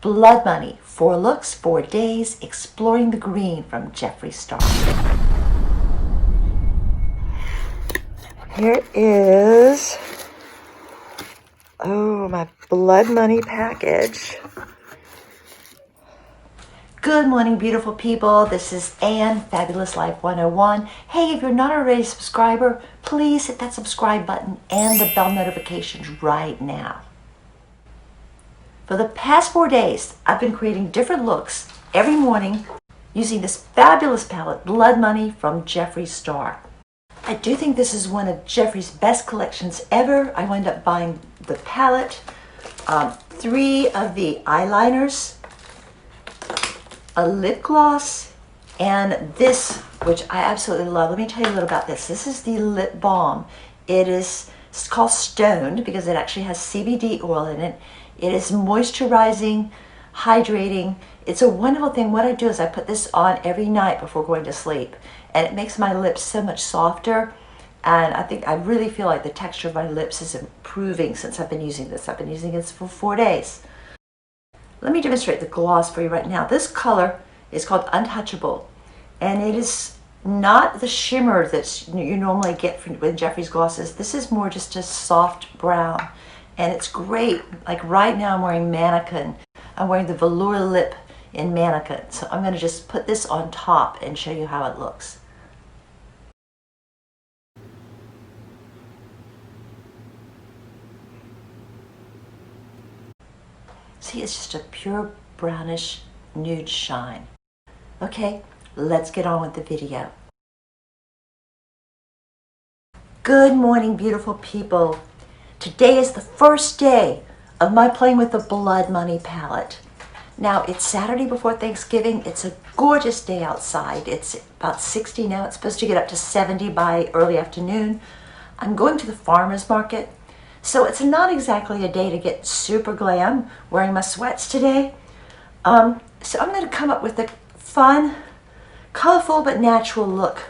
Blood Money, 4 looks, 4 days, exploring the green from Jeffree Star. Here is, my Blood Money package. Good morning, beautiful people. This is Ann, Fabulous Life 101. Hey, if you're not already a subscriber, please hit that subscribe button and the bell notifications right now. For the past 4 days, I've been creating different looks every morning using this fabulous palette, Blood Money from Jeffree Star. I do think this is one of Jeffree's best collections ever. I wound up buying the palette, 3 of the eyeliners, a lip gloss, and this, which I absolutely love. Let me tell you a little about this. This is the Lip Balm. It's called Stoned because it actually has CBD oil in it. It is moisturizing, hydrating. It's a wonderful thing. What I do is I put this on every night before going to sleep, and it makes my lips so much softer. And I really feel like the texture of my lips is improving since I've been using this. I've been using this for 4 days. Let me demonstrate the gloss for you right now. This color is called Untouchable, and it is not the shimmer that you normally get with Jeffree's glosses. This is more just a soft brown, and it's great. Like right now I'm wearing Mannequin. I'm wearing the Velour lip in Mannequin. So I'm going to just put this on top and show you how it looks. See, it's just a pure brownish nude shine. Okay, let's get on with the video. Good morning, beautiful people. Today is the first day of my playing with the Blood Money palette. Now, it's Saturday before Thanksgiving. It's a gorgeous day outside. It's about 60 now. It's supposed to get up to 70 by early afternoon. I'm going to the farmer's market. So it's not exactly a day to get super glam wearing my sweats today. So I'm going to come up with a fun, colorful, but natural look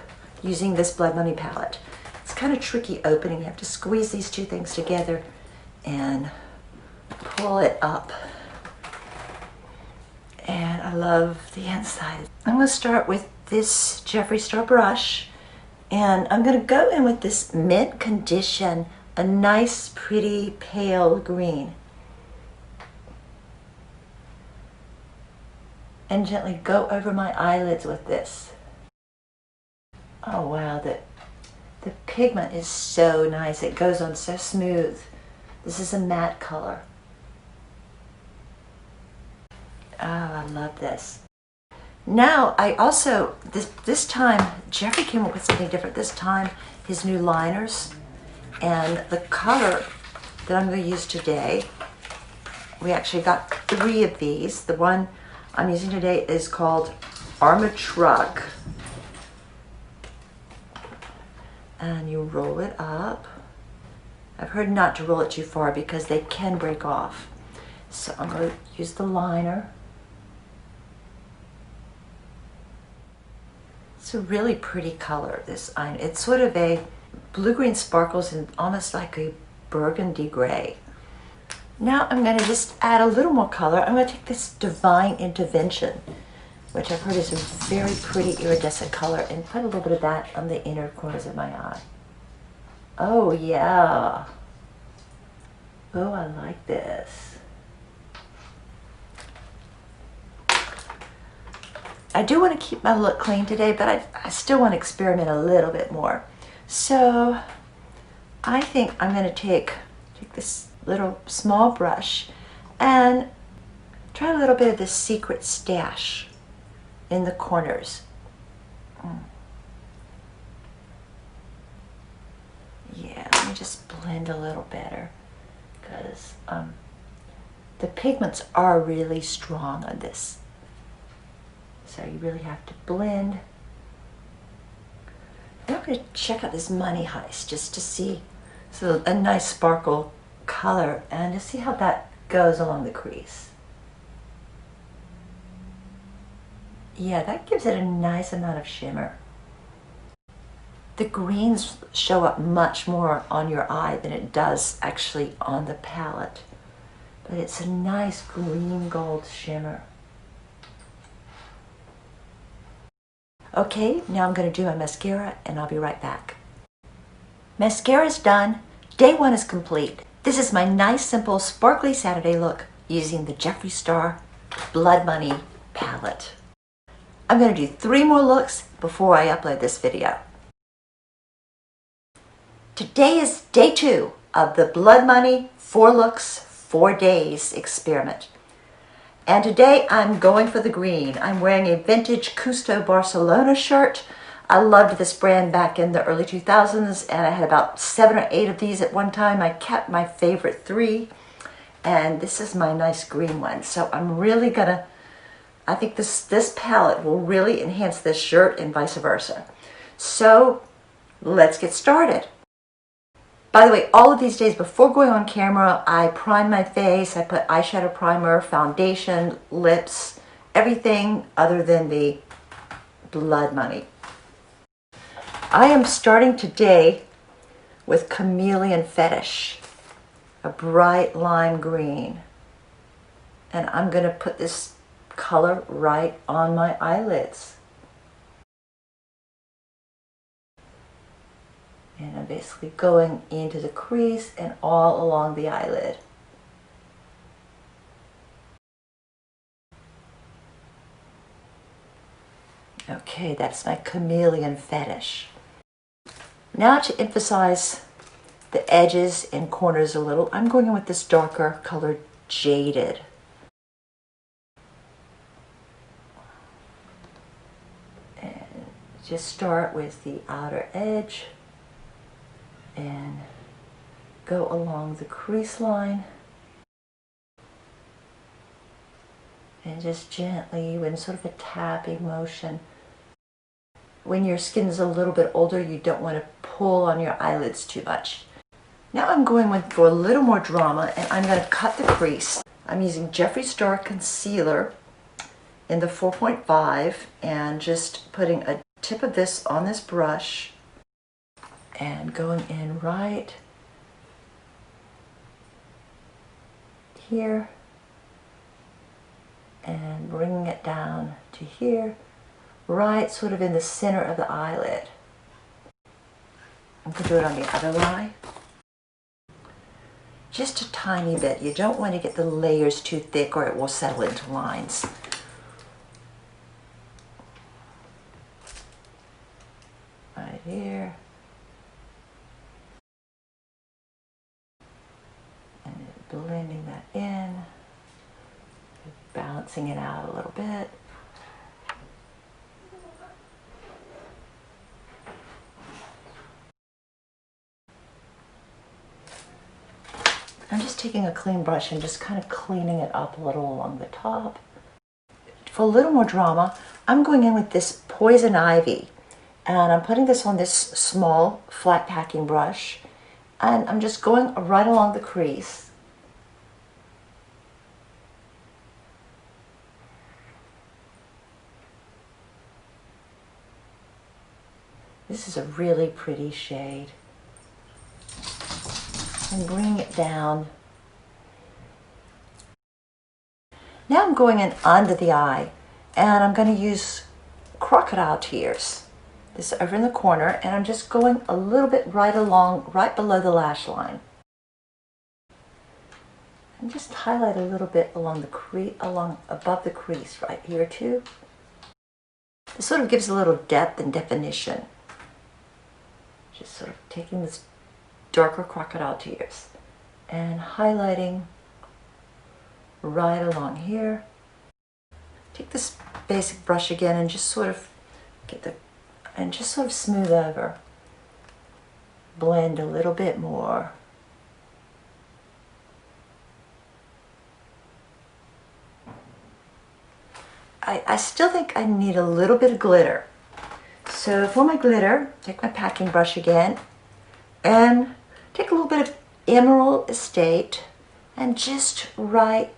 using this Blood Money palette. It's kind of tricky opening. You have to squeeze these two things together and pull it up. And I love the inside. I'm going to start with this Jeffree Star brush, and I'm going to go in with this mint condition, a nice, pretty, pale green. And gently go over my eyelids with this. Oh wow, the pigment is so nice. It goes on so smooth. This is a matte color. Oh, I love this. Now, I also, this time, Jeffree came up with something different. This time, his new liners. And the color that I'm going to use today, we actually got 3 of these. The one I'm using today is called Armored Truck. And you roll it up. I've heard not to roll it too far because they can break off. So I'm going to use the liner. It's a really pretty color, this iron. It's sort of a blue-green sparkles and almost like a burgundy gray. Now I'm going to just add a little more color. I'm going to take this Divine Intervention, which I've heard is a very pretty iridescent color, and put a little bit of that on the inner corners of my eye. Oh yeah. Oh, I like this. I do want to keep my look clean today, but I still want to experiment a little bit more. So I think I'm going to take this little small brush and try a little bit of this Secret Stash in the corners. Yeah, let me just blend a little better because the pigments are really strong on this. So you really have to blend. And I'm going to check out this Money Heist just to see a nice sparkle color and to see how that goes along the crease. Yeah, that gives it a nice amount of shimmer. The greens show up much more on your eye than it does actually on the palette. but it's a nice green gold shimmer. Okay, now I'm going to do my mascara and I'll be right back. Mascara's done. Day one is complete. This is my nice, simple, sparkly Saturday look using the Jeffree Star Blood Money palette. I'm going to do 3 more looks before I upload this video. Today is day 2 of the Blood Money 4 looks, 4 days experiment. And today I'm going for the green. I'm wearing a vintage Custo Barcelona shirt. I loved this brand back in the early 2000s, and I had about 7 or 8 of these at one time. I kept my favorite 3, and this is my nice green one. So I'm really gonna, I think this palette will really enhance this shirt and vice versa. So let's get started. By the way, all of these days before going on camera, I prime my face. I put eyeshadow primer, foundation, lips, everything other than the Blood Money. I am starting today with Chameleon Fetish, a bright lime green. And I'm going to put this color right on my eyelids. And I'm basically going into the crease and all along the eyelid. Okay, that's my Chameleon Fetish. Now to emphasize the edges and corners a little, I'm going in with this darker colored Jaded. And just start with the outer edge and go along the crease line and just gently, in sort of a tapping motion. When your skin is a little bit older, you don't want to pull on your eyelids too much. Now I'm going for a little more drama, and I'm going to cut the crease. I'm using Jeffree Star Concealer in the 4.5 and just putting a tip of this on this brush and going in right here and bringing it down to here, right sort of in the center of the eyelid. I'm going to do it on the other eye. Just a tiny bit. You don't want to get the layers too thick or it will settle into lines. Right here. Blending that in, balancing it out a little bit. I'm just taking a clean brush and just kind of cleaning it up a little along the top. For a little more drama, I'm going in with this Poison Ivy, and I'm putting this on this small flat packing brush, and I'm just going right along the crease. This is a really pretty shade. And bring it down. Now I'm going in under the eye, and I'm going to use crocodile tears. This over in the corner, and I'm just going a little bit right below the lash line. And just highlight a little bit along the crease, above the crease right here too. This sort of gives a little depth and definition. Just sort of taking this darker crocodile tears and highlighting right along here. Take this basic brush again and just sort of smooth over. Blend a little bit more. I still think I need a little bit of glitter. So for my glitter, take my packing brush again and take a little bit of Emerald Estate and just right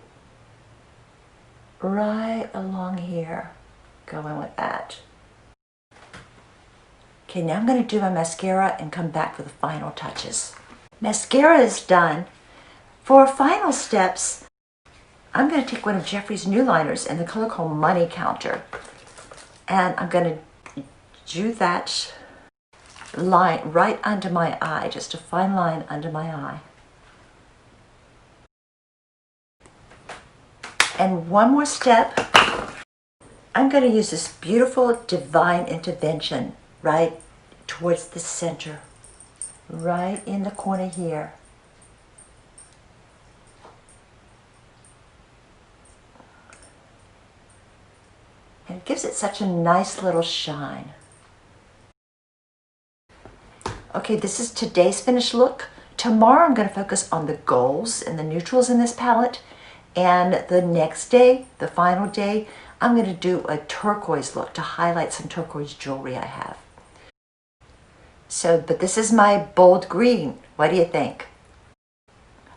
along here. Go in with that. Okay, now I'm going to do my mascara and come back for the final touches. Mascara is done. For final steps, I'm going to take one of Jeffree's new liners in the color called Money Counter. And I'm going to do that line right under my eye, just a fine line under my eye. And one more step, I'm going to use this beautiful Divine Intervention right towards the center, right in the corner here. And it gives it such a nice little shine. Okay, this is today's finished look. Tomorrow I'm going to focus on the golds and the neutrals in this palette. And the next day, the final day, I'm going to do a turquoise look to highlight some turquoise jewelry I have. But this is my bold green. What do you think?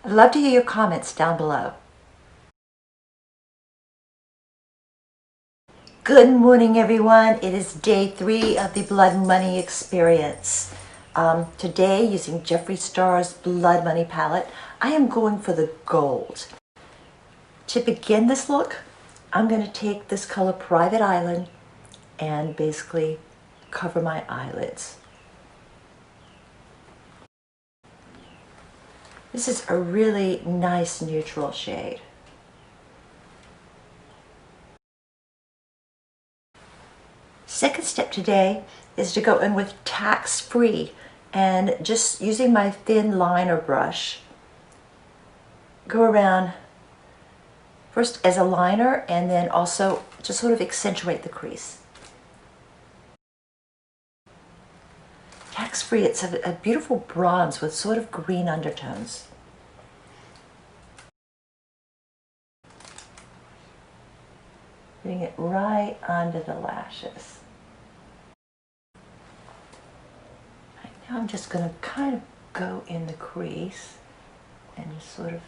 I'd love to hear your comments down below. Good morning, everyone. It is day 3 of the Blood Money experience. Today, using Jeffree Star's Blood Money palette, I am going for the gold. To begin this look, I'm going to take this color Private Island and basically cover my eyelids. This is a really nice neutral shade. Second step today is to go in with tax-free and just using my thin liner brush, go around first as a liner and then also just sort of accentuate the crease. Tax-free, it's a beautiful bronze with sort of green undertones. Putting it right under the lashes. Right, now I'm just going to kind of go in the crease and just sort of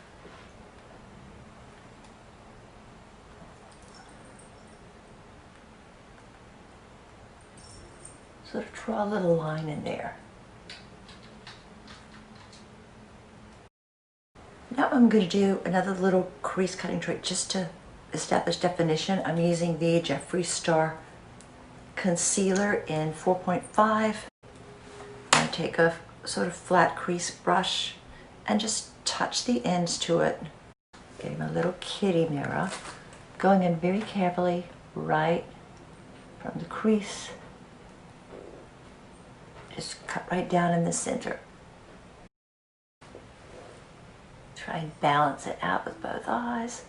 draw a little line in there. Now I'm going to do another little crease cutting trick just to establish definition. I'm using the Jeffree Star concealer in 4.5. I take a sort of flat crease brush and just touch the ends to it. Getting my little kitty mirror, going in very carefully right from the crease. Just cut right down in the center. Try and balance it out with both eyes.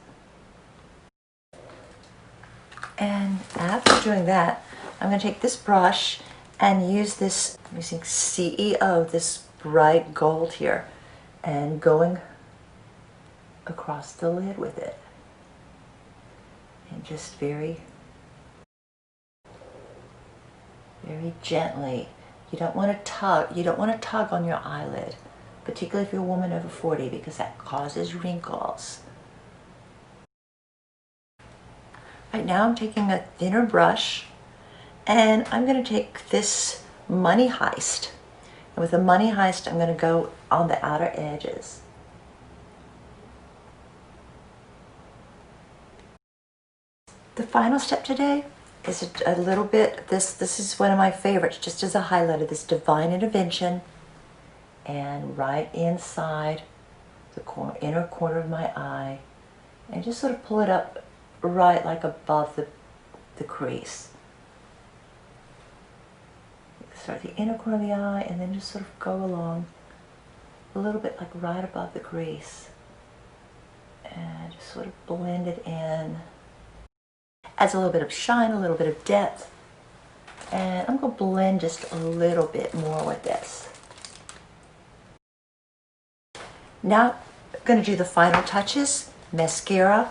And after doing that, I'm going to take this brush and use this, I'm using CEO, this bright gold here, and going across the lid with it. And just very, very gently. You don't want to tug on your eyelid, particularly if you're a woman over 40, because that causes wrinkles. Right now I'm taking a thinner brush and I'm going to take this Money Heist. And with the Money Heist I'm going to go on the outer edges. The final step today is a little bit, this is one of my favorites, just as a highlighter, this Divine Intervention, and right inside the inner corner of my eye, and just sort of pull it up right like above the crease. Start at the inner corner of the eye and then just sort of go along a little bit like right above the crease and just sort of blend it in. Adds a little bit of shine, a little bit of depth, and I'm going to blend just a little bit more with this. Now I'm going to do the final touches, mascara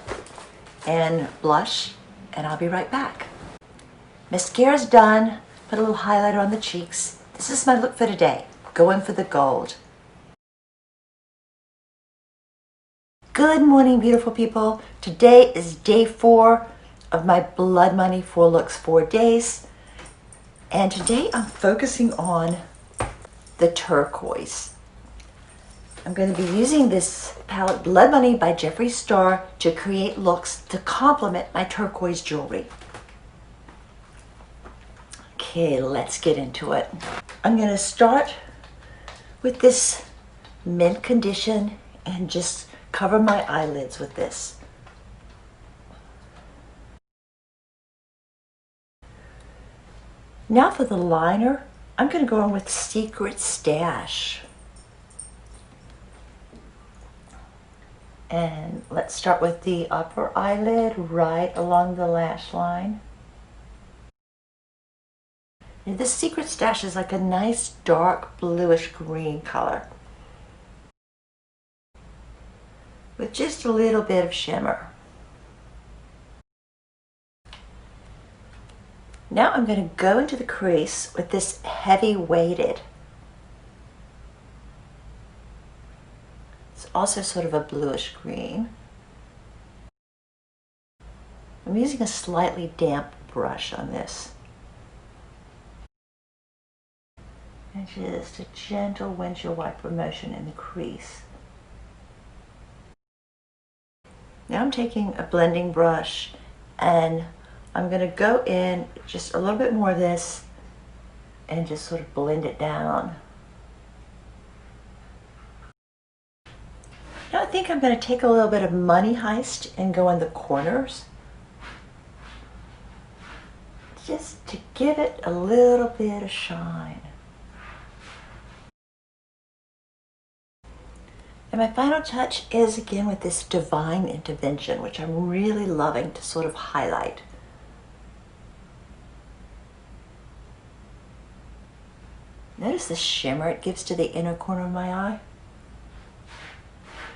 and blush, and I'll be right back. Mascara's done, put a little highlighter on the cheeks. This is my look for today, going for the gold. Good morning, beautiful people. Today is day 4 of my Blood Money 4 Looks 4 Days. And today I'm focusing on the turquoise. I'm going to be using this palette Blood Money by Jeffree Star to create looks to complement my turquoise jewelry. Okay, let's get into it. I'm going to start with this mint condition and just cover my eyelids with this. Now for the liner, I'm going to go in with Secret Stash. And let's start with the upper eyelid right along the lash line. And this Secret Stash is like a nice dark bluish green color with just a little bit of shimmer. Now I'm going to go into the crease with this heavy weighted. It's also sort of a bluish green. I'm using a slightly damp brush on this. And just a gentle windshield wiper motion in the crease. Now I'm taking a blending brush and I'm going to go in just a little bit more of this and just sort of blend it down. Now I think I'm going to take a little bit of Money Heist and go in the corners, just to give it a little bit of shine. And my final touch is again with this Divine Intervention, which I'm really loving to sort of highlight. Notice the shimmer it gives to the inner corner of my eye.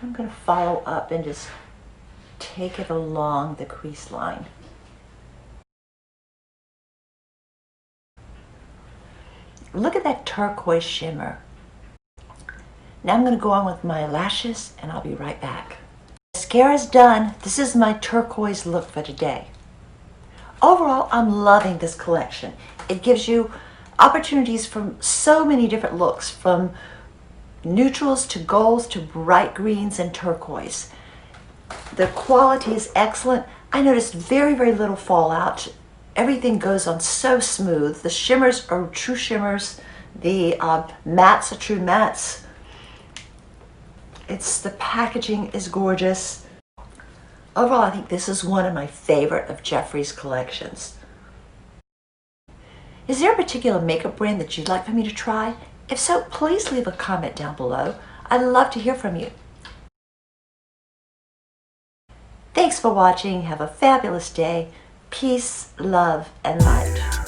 I'm going to follow up and just take it along the crease line. Look at that turquoise shimmer. Now I'm going to go on with my lashes and I'll be right back. Mascara's done. This is my turquoise look for today. Overall, I'm loving this collection. It gives you opportunities from so many different looks, from neutrals to golds to bright greens and turquoise. The quality is excellent. I noticed very, very little fallout. Everything goes on so smooth. The shimmers are true shimmers. The mattes are true mattes. The packaging is gorgeous. Overall, I think this is one of my favorite of Jeffree's collections. Is there a particular makeup brand that you'd like for me to try? If so, please leave a comment down below. I'd love to hear from you. Thanks for watching. Have a fabulous day. Peace, love, and light.